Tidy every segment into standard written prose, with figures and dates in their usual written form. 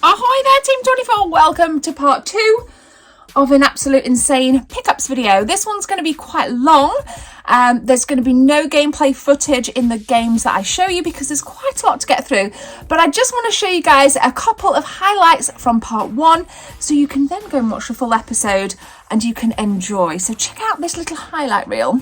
Ahoy there, Team 24! Welcome to part 2 of an absolute insane pickups video. This one's going to be quite long. There's going to be no gameplay footage in the games that I show you because there's quite a lot to get through. But I just want to show you guys a couple of highlights from part 1 so you can then go and watch the full episode and you can enjoy. So check out this little highlight reel.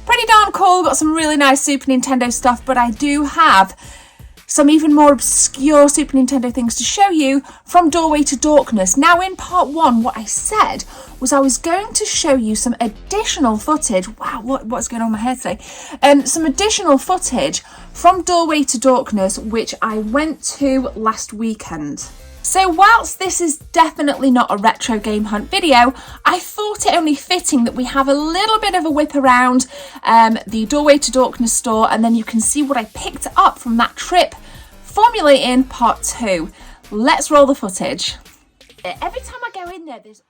Pretty darn cool, got some really nice Super Nintendo stuff, but I do have some even more obscure Super Nintendo things to show you from Doorway to Darkness. Now in part 1, what I said was I was going to show you some additional footage. Wow, what's going on with my hair today? Some additional footage from Doorway to Darkness, which I went to last weekend. So whilst this is definitely not a retro game hunt video, I thought it only fitting that we have a little bit of a whip around the Doorway to Darkness store, and then you can see what I picked up from that trip formulating part 2. Let's roll the footage. Every time I go in there, there's...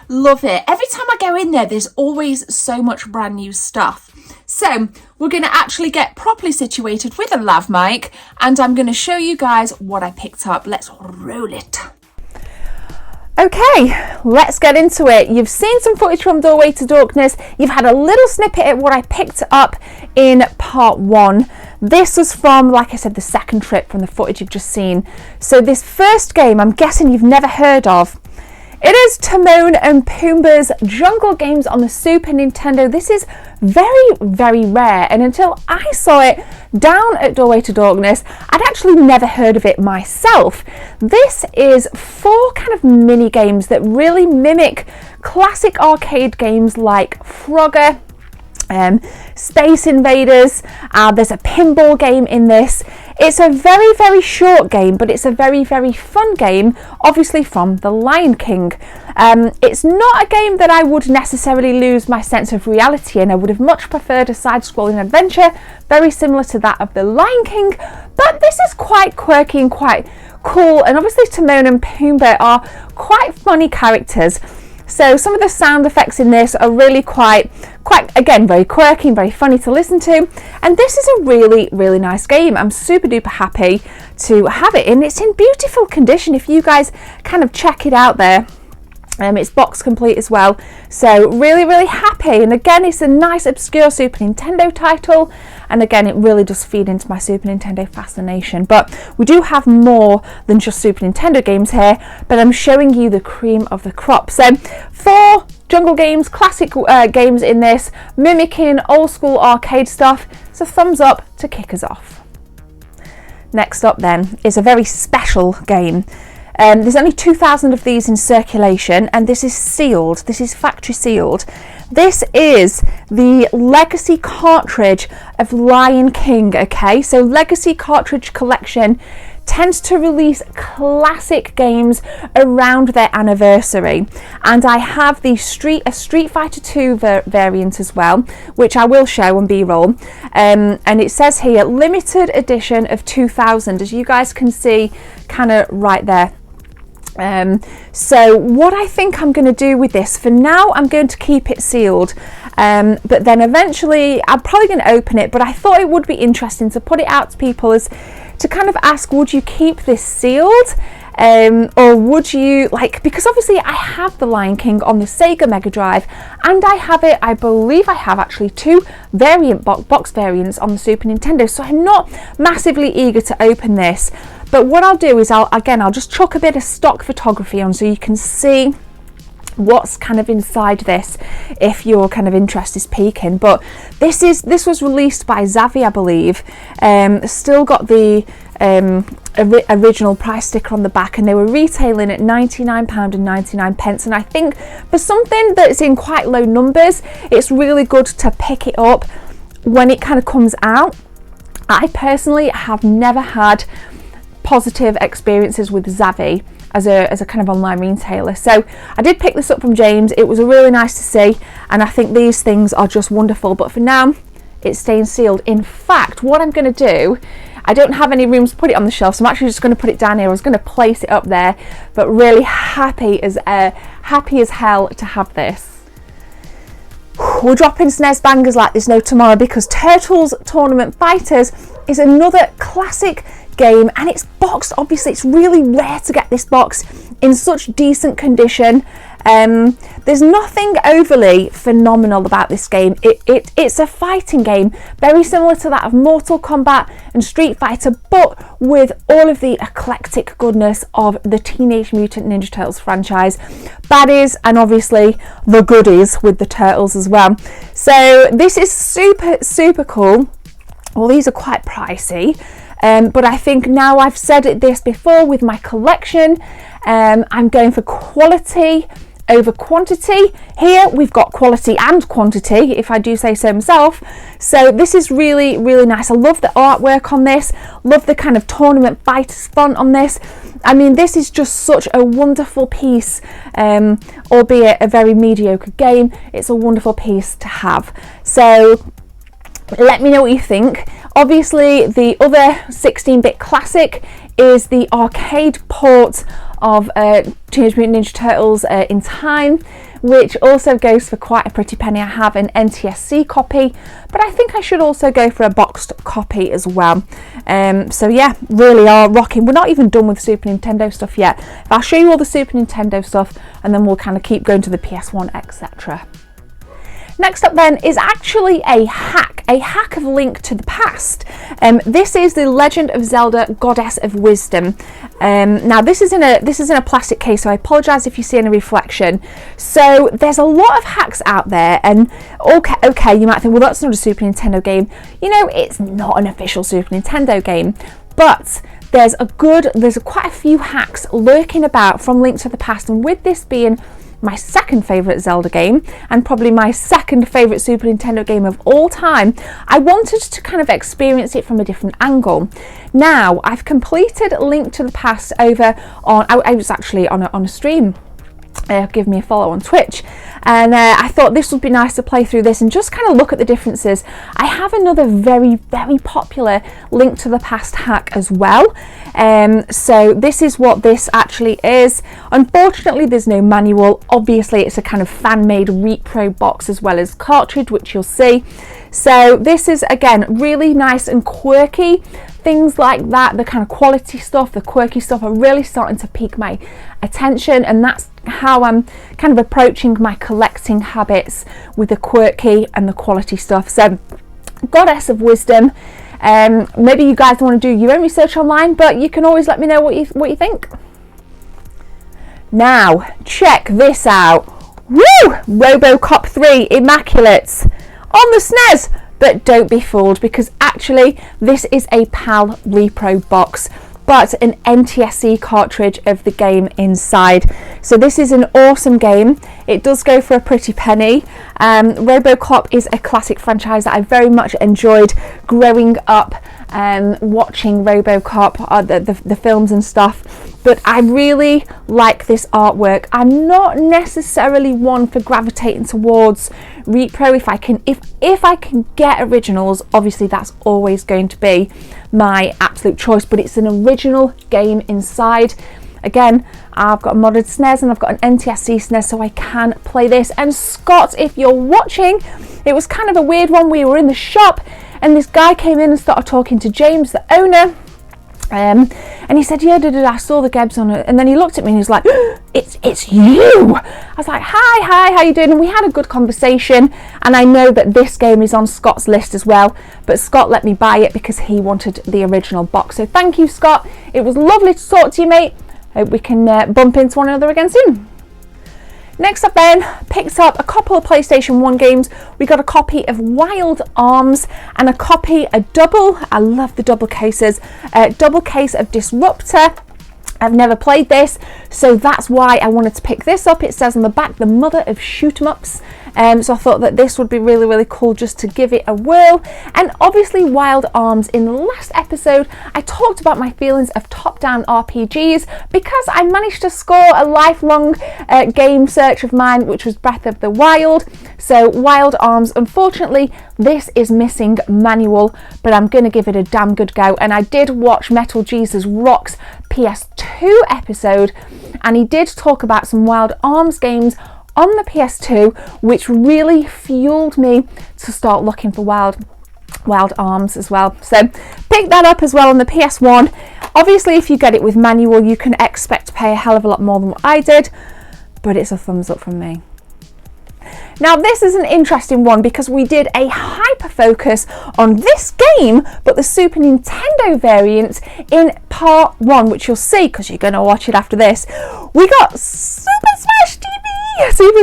Love it. Every time I go in there, there's always so much brand new stuff. So we're going to actually get properly situated with a lav mic, and I'm going to show you guys what I picked up. Let's roll it. Okay, let's get into it. You've seen some footage from Doorway to Darkness. You've had a little snippet of what I picked up in part 1. This was from, like I said, the second trip from the footage you've just seen. So this first game, I'm guessing you've never heard of. It is Timon and Pumbaa's Jungle Games on the Super Nintendo. This is very, very rare, and until I saw it down at Doorway to Darkness, I'd actually never heard of it myself. This is 4 kind of mini games that really mimic classic arcade games like Frogger, Space Invaders. There's a pinball game in this. It's a very, very short game, but it's a very, very fun game, obviously from The Lion King. It's not a game that I would necessarily lose my sense of reality in. I would have much preferred a side-scrolling adventure, very similar to that of The Lion King, but this is quite quirky and quite cool, and obviously Timon and Pumbaa are quite funny characters. So some of the sound effects in this are really quite again, very quirky and very funny to listen to. And this is a really, really nice game. I'm super duper happy to have it in. It's in beautiful condition. If you guys kind of check it out there. It's box complete as well, so really, really happy. And again, it's a nice obscure Super Nintendo title, and again, it really does feed into my Super Nintendo fascination. But we do have more than just Super Nintendo games here, but I'm showing you the cream of the crop. So 4 Jungle Games, classic games in this, mimicking old school arcade stuff. So thumbs up to kick us off. Next up then is a very special game. There's only 2,000 of these in circulation, and this is sealed. This is factory sealed. This is the Legacy cartridge of Lion King, okay? So Legacy cartridge collection tends to release classic games around their anniversary, and I have the Street Fighter 2 variant as well, which I will show on B-roll, and it says here limited edition of 2000, as you guys can see kind of right there. So what I think I'm going to do with this, for now I'm going to keep it sealed, but then eventually I'm probably going to open it. But I thought it would be interesting to put it out to people, as to kind of ask, would you keep this sealed, or would you, like, because obviously I have the Lion King on the Sega Mega Drive, and I have it, I believe I have actually 2 variant box variants on the Super Nintendo, so I'm not massively eager to open this. But what I'll do is I'll just chuck a bit of stock photography on so you can see what's kind of inside this if your kind of interest is peaking. But this was released by Zavvi, I believe. Still got the original price sticker on the back, and they were retailing at £99.99, and I think for something that's in quite low numbers, it's really good to pick it up when it kind of comes out. I personally have never had positive experiences with Zavvi as a kind of online retailer, so I did pick this up from James. It was really nice to see, and I think these things are just wonderful. But for now, it's staying sealed. In fact, what I'm going to do, I don't have any room to put it on the shelf, so I'm actually just going to put it down here. I was going to place it up there, but really happy as hell to have this. We're dropping Snes bangers like there's no tomorrow, because Turtles Tournament Fighters is another classic game, and it's boxed. Obviously, it's really rare to get this box in such decent condition. There's nothing overly phenomenal about this game. It's a fighting game, very similar to that of Mortal Kombat and Street Fighter, but with all of the eclectic goodness of the Teenage Mutant Ninja Turtles franchise, baddies, and obviously the goodies with the turtles as well. So this is super, super cool. Well, these are quite pricey. But I think now, I've said this before with my collection, I'm going for quality over quantity. Here we've got quality and quantity, if I do say so myself. So this is really, really nice. I love the artwork on this, love the kind of tournament fighters font on this. I mean, this is just such a wonderful piece, albeit a very mediocre game. It's a wonderful piece to have. So let me know what you think. Obviously, the other 16-bit classic is the arcade port of Teenage Mutant Ninja Turtles in Time, which also goes for quite a pretty penny. I have an NTSC copy, but I think I should also go for a boxed copy as well. So yeah, really are rocking. We're not even done with Super Nintendo stuff yet. I'll show you all the Super Nintendo stuff, and then we'll kind of keep going to the PS1, etc. Next up then is actually a hack of Link to the Past. This is the Legend of Zelda Goddess of Wisdom. Now this is in a plastic case, so I apologise if you see any reflection. So there's a lot of hacks out there, and okay, you might think, well, that's not a Super Nintendo game. You know, it's not an official Super Nintendo game, but there's quite a few hacks lurking about from Link to the Past, and with this being my second favourite Zelda game and probably my second favourite Super Nintendo game of all time, I wanted to kind of experience it from a different angle. Now, I've completed Link to the Past over on, I was actually on a stream. Give me a follow on Twitch, and I thought this would be nice to play through this and just kind of look at the differences. I have another very popular Link to the Past hack as well, so this is what this actually is. Unfortunately, there's no manual. Obviously, it's a kind of fan-made repro box as well as cartridge, which you'll see. So this is, again, really nice and quirky. Things like that, the kind of quality stuff, the quirky stuff are really starting to pique my attention, and that's how I'm kind of approaching my collecting habits, with the quirky and the quality stuff. So Goddess of Wisdom, maybe you guys want to do your own research online, but you can always let me know what you think. Now check this out. Woo! Robocop 3 Immaculate on the Snes. But don't be fooled, because actually this is a PAL repro box, but an NTSC cartridge of the game inside. So this is an awesome game. It does go for a pretty penny. Robocop is a classic franchise that I very much enjoyed growing up, watching Robocop, the films and stuff. But I really like this artwork. I'm not necessarily one for gravitating towards repro. If I can get originals, obviously that's always going to be my absolute choice, but it's an original game inside. Again, I've got a modded Snes and I've got an NTSC Snes, so I can play this. And Scott, if you're watching, it was kind of a weird one. We were in the shop and this guy came in and started talking to James, the owner. And he said, yeah, I saw the Gebs on it. And then he looked at me and he was like, it's you. I was like, hi, how you doing? And we had a good conversation. And I know that this game is on Scott's list as well. But Scott let me buy it because he wanted the original box. So thank you, Scott. It was lovely to talk to you, mate. Hope we can bump into one another again soon. Next up then, picked up a couple of PlayStation 1 games. We got a copy of Wild Arms and I love the double cases, double case of Disruptor. I've never played this, so that's why I wanted to pick this up. It says on the back, the mother of shoot 'em ups. So I thought that this would be really cool just to give it a whirl. And obviously Wild Arms, in the last episode, I talked about my feelings of top-down RPGs because I managed to score a lifelong game search of mine, which was Breath of the Wild. So Wild Arms, unfortunately, this is missing manual, but I'm going to give it a damn good go. And I did watch Metal Jesus Rock's PS2 episode, and he did talk about some Wild Arms games on the PS2, which really fueled me to start looking for Wild Arms as well. So pick that up as well on the PS1. Obviously, if you get it with manual, you can expect to pay a hell of a lot more than what I did, but it's a thumbs up from me. Now this is an interesting one because we did a hyper focus on this game, but the Super Nintendo variant in part 1, which you'll see because you're going to watch it after this. We got Super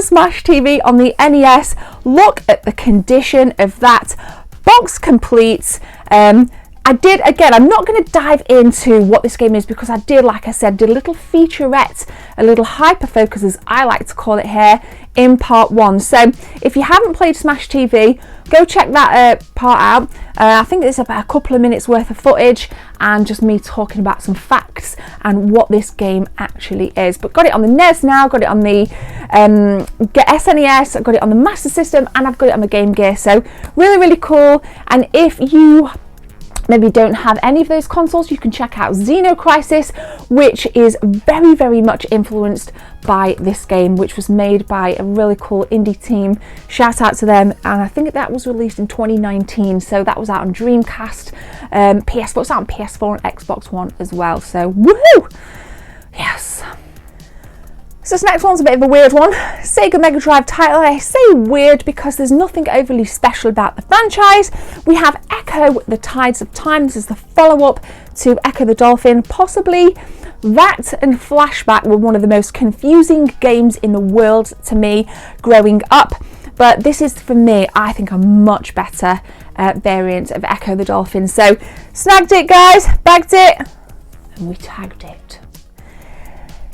Smash TV on the NES. Look at the condition of that. Box complete. I'm not going to dive into what this game is because I did, like I said, did a little featurette, a little hyper focus as I like to call it here, in part 1. So if you haven't played Smash TV, go check that part out. I think it's about a couple of minutes worth of footage and just me talking about some facts and what this game actually is. But got it on the NES now, got it on the SNES, got it on the Master System, and I've got it on the Game Gear. So really cool. And if you maybe don't have any of those consoles, you can check out Xenocrisis, which is very, very much influenced by this game, which was made by a really cool indie team. Shout out to them. And I think that was released in 2019, so that was out on Dreamcast, PS4, it's out on PS4 and Xbox One as well, so woohoo! Yes. So this next one's a bit of a weird one. Sega Mega Drive title. I say weird because there's nothing overly special about the franchise. We have Echo the Tides of Time. This is the follow-up to Echo the Dolphin. Possibly that and Flashback were one of the most confusing games in the world to me growing up. But this is, for me, I think a much better variant of Echo the Dolphin. So snagged it, guys, bagged it, and we tagged it.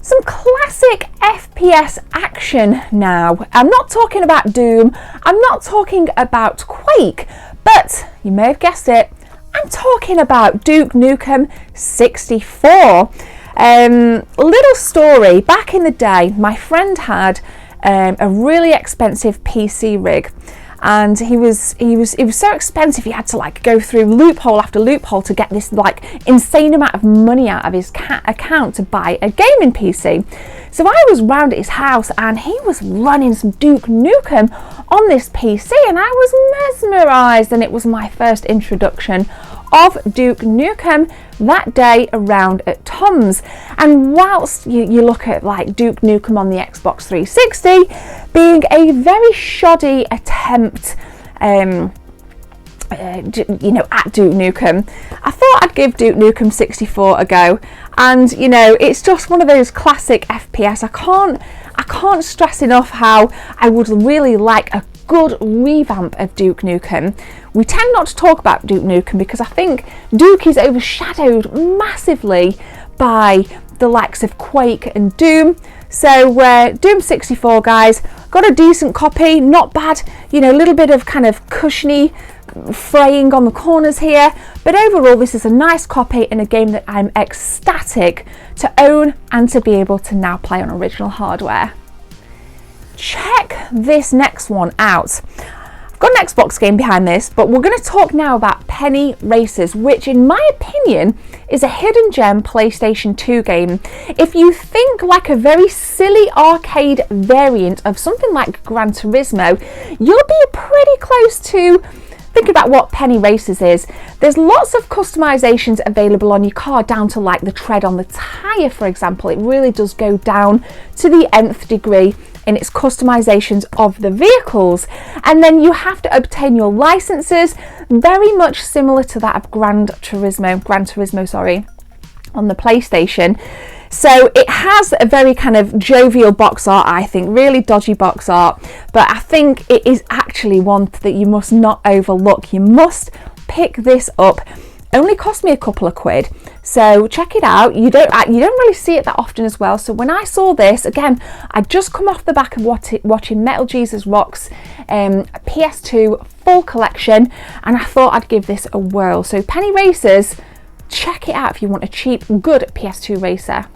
Some classic FPS action now. I'm not talking about Doom, I'm not talking about Quake, but you may have guessed it, I'm talking about Duke Nukem 64. Little story, back in the day, my friend had a really expensive PC rig. And it was so expensive, he had to like go through loophole after loophole to get this like insane amount of money out of his account to buy a gaming PC. So I was round at his house and he was running some Duke Nukem on this PC and I was mesmerised, and it was my first introduction of Duke Nukem that day around at Tom's. And whilst you look at like Duke Nukem on the Xbox 360 being a very shoddy attempt at Duke Nukem, I thought I'd give Duke Nukem 64 a go. And it's just one of those classic FPS. I can't stress enough how I would really like a good revamp of Duke Nukem. We tend not to talk about Duke Nukem because I think Duke is overshadowed massively by the likes of Quake and Doom. So Doom 64, guys, got a decent copy, not bad, a little bit of kind of cushiony fraying on the corners here, but overall this is a nice copy and a game that I'm ecstatic to own and to be able to now play on original hardware. Check this next one out. I've got an Xbox game behind this, but we're going to talk now about Penny Racers, which in my opinion is a hidden gem PlayStation 2 game. If you think like a very silly arcade variant of something like Gran Turismo, you'll be pretty close to thinking about what Penny Racers is. There's lots of customizations available on your car, down to like the tread on the tyre, for example. It really does go down to the nth degree in its customizations of the vehicles, and then you have to obtain your licenses, very much similar to that of Gran Turismo, on the PlayStation. So it has a very kind of jovial box art, I think, really dodgy box art, but I think it is actually one that you must not overlook. You must pick this up. Only cost me a couple of quid, so check it out. You don't really see it that often as well. So when I saw this, again, I'd just come off the back of watching Metal Jesus Rocks PS2 full collection, and I thought I'd give this a whirl. So Penny Racers, check it out if you want a cheap, good PS2 racer.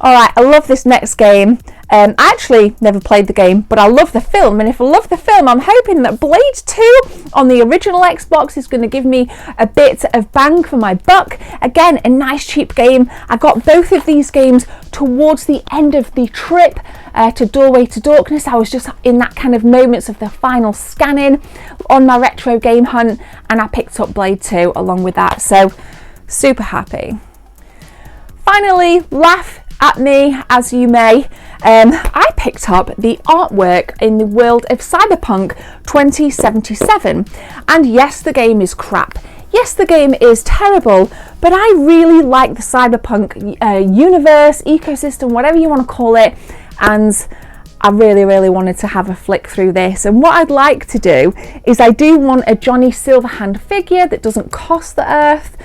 Alright, I love this next game. I actually never played the game, but I love the film, and if I love the film, I'm hoping that Blade 2 on the original Xbox is going to give me a bit of bang for my buck. Again, a nice cheap game. I got both of these games towards the end of the trip to Doorway to Darkness. I was just in that kind of moments of the final scanning on my retro game hunt, and I picked up Blade 2 along with that, so super happy. Finally, laugh at me as you may, I picked up the artwork in the world of Cyberpunk 2077, and yes, the game is crap. Yes, the game is terrible, but I really like the Cyberpunk universe, ecosystem, whatever you want to call it, and I really wanted to have a flick through this. And what I'd like to do is I do want a Johnny Silverhand figure that doesn't cost the earth,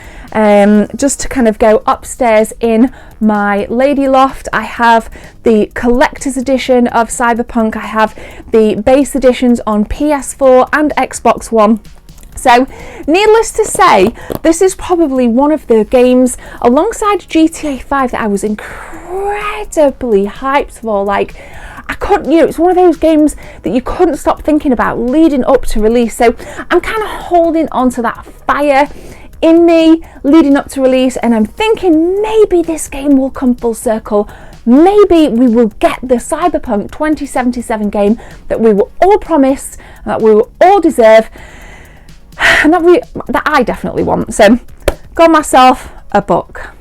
just to kind of go upstairs in my lady loft. I have the collector's edition of Cyberpunk. I have the base editions on PS4 and Xbox One. So, needless to say, this is probably one of the games alongside GTA 5 that I was incredibly hyped for. Like, I couldn't, it's one of those games that you couldn't stop thinking about leading up to release. So I'm kind of holding on to that fire in me leading up to release, and I'm thinking maybe this game will come full circle. Maybe we will get the Cyberpunk 2077 game that we were all promised, that we will all deserve, and that I definitely want. So, got myself a book.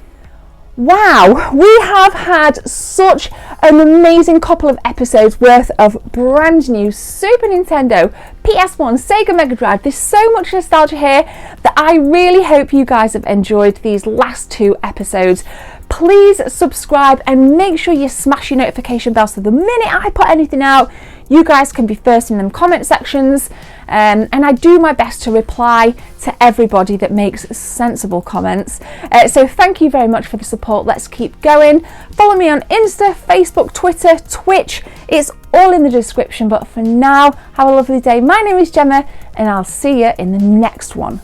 Wow, we have had such an amazing couple of episodes worth of brand new Super Nintendo, PS1, Sega Mega Drive. There's so much nostalgia here that I really hope you guys have enjoyed these last 2 episodes. Please subscribe and make sure you smash your notification bell so the minute I put anything out, you guys can be first in them comment sections. And I do my best to reply to everybody that makes sensible comments. So thank you very much for the support. Let's keep going. Follow me on Insta, Facebook, Twitter, Twitch. It's all in the description. But for now, have a lovely day. My name is Gemma, and I'll see you in the next one.